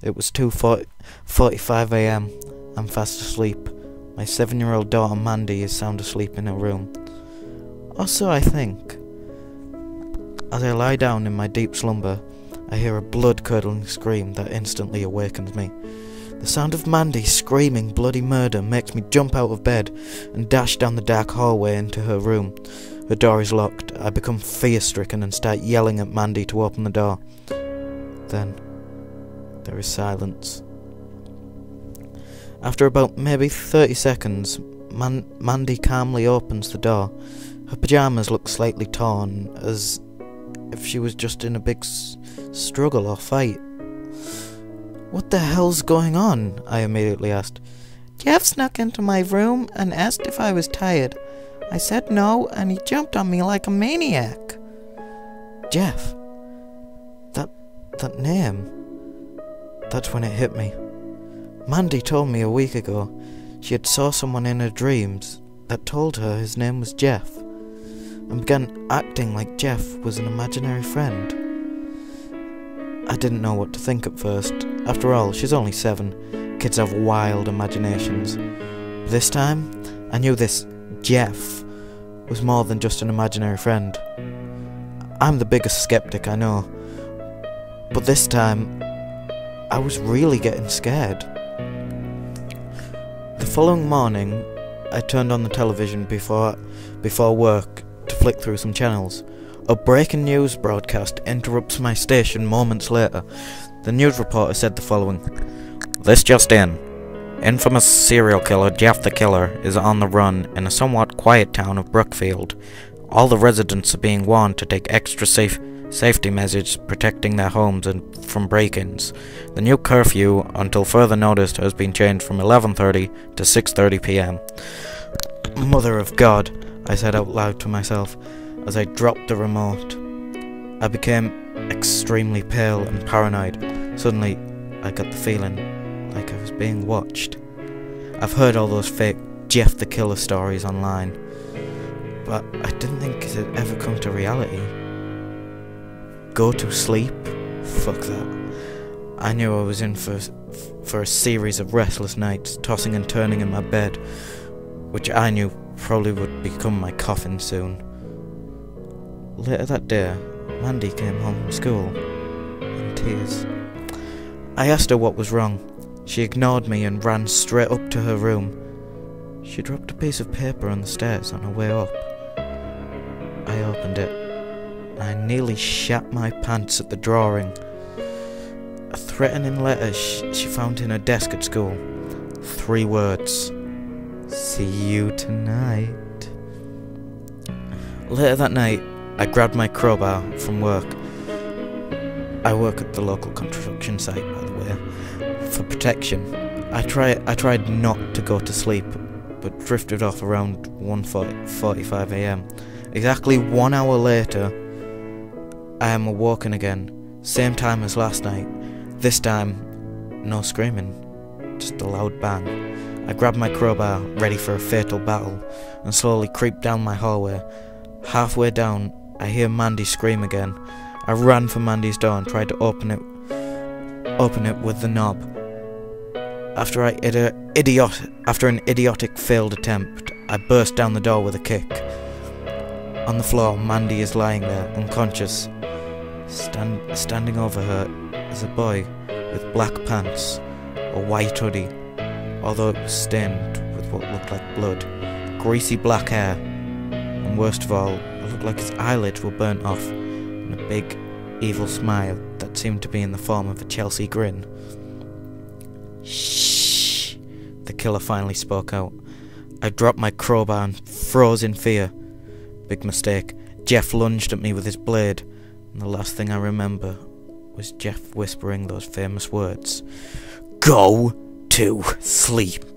It was 2:45 a.m. I'm fast asleep. My 7-year-old daughter Mandy is sound asleep in her room. Or so I think. As I lie down in my deep slumber, I hear a blood-curdling scream that instantly awakens me. The sound of Mandy screaming bloody murder makes me jump out of bed and dash down the dark hallway into her room. Her door is locked. I become fear-stricken and start yelling at Mandy to open the door. Then, there is silence. After about maybe 30 seconds, Mandy calmly opens the door. Her pyjamas look slightly torn, as if she was just in a big struggle or fight. "What the hell's going on?" I immediately asked. "Jeff snuck into my room and asked if I was tired. I said no, and he jumped on me like a maniac." Jeff. That name. That's when it hit me. Mandy told me a week ago she had saw someone in her dreams that told her his name was Jeff, and began acting like Jeff was an imaginary friend. I didn't know what to think at first. After all, she's only 7. Kids have wild imaginations. This time, I knew this Jeff was more than just an imaginary friend. I'm the biggest skeptic, I know. But this time, I was really getting scared. The following morning, I turned on the television before work to flick through some channels. A breaking news broadcast interrupts my station moments later. The news reporter said the following. "This just in. Infamous serial killer Jeff the Killer is on the run in a somewhat quiet town of Brookfield. All the residents are being warned to take extra safety measures protecting their homes and from break-ins. The new curfew, until further notice, has been changed from 11:30 to 6:30 p.m. Mother of God, I said out loud to myself as I dropped the remote. I became extremely pale and paranoid. Suddenly, I got the feeling like I was being watched. I've heard all those fake Jeff the Killer stories online, but I didn't think it had ever come to reality. Go to sleep? Fuck that. I knew I was in for a series of restless nights, tossing and turning in my bed, which I knew probably would become my coffin soon. Later that day, Mandy came home from school, in tears. I asked her what was wrong. She ignored me and ran straight up to her room. She dropped a piece of paper on the stairs on her way up. I opened it. I nearly shat my pants at the drawing. A threatening letter she found in her desk at school. 3 words. "See you tonight." Later that night, I grabbed my crowbar from work. I work at the local construction site, by the way. For protection, I tried not to go to sleep, but drifted off around 1:45 a.m. Exactly 1 hour later, I am awoken again, same time as last night. This time, no screaming, just a loud bang. I grab my crowbar, ready for a fatal battle, and slowly creep down my hallway. Halfway down, I hear Mandy scream again. I ran for Mandy's door and tried to open it with the knob. After an idiotic failed attempt, I burst down the door with a kick. On the floor, Mandy is lying there, unconscious. Standing over her is a boy with black pants, a white hoodie, although it was stained with what looked like blood, greasy black hair, and worst of all, it looked like his eyelids were burnt off, and a big, evil smile that seemed to be in the form of a Chelsea grin. "Shh!" the killer finally spoke out. I dropped my crowbar and froze in fear. Big mistake. Jeff lunged at me with his blade, and the last thing I remember was Jeff whispering those famous words, "Go to sleep."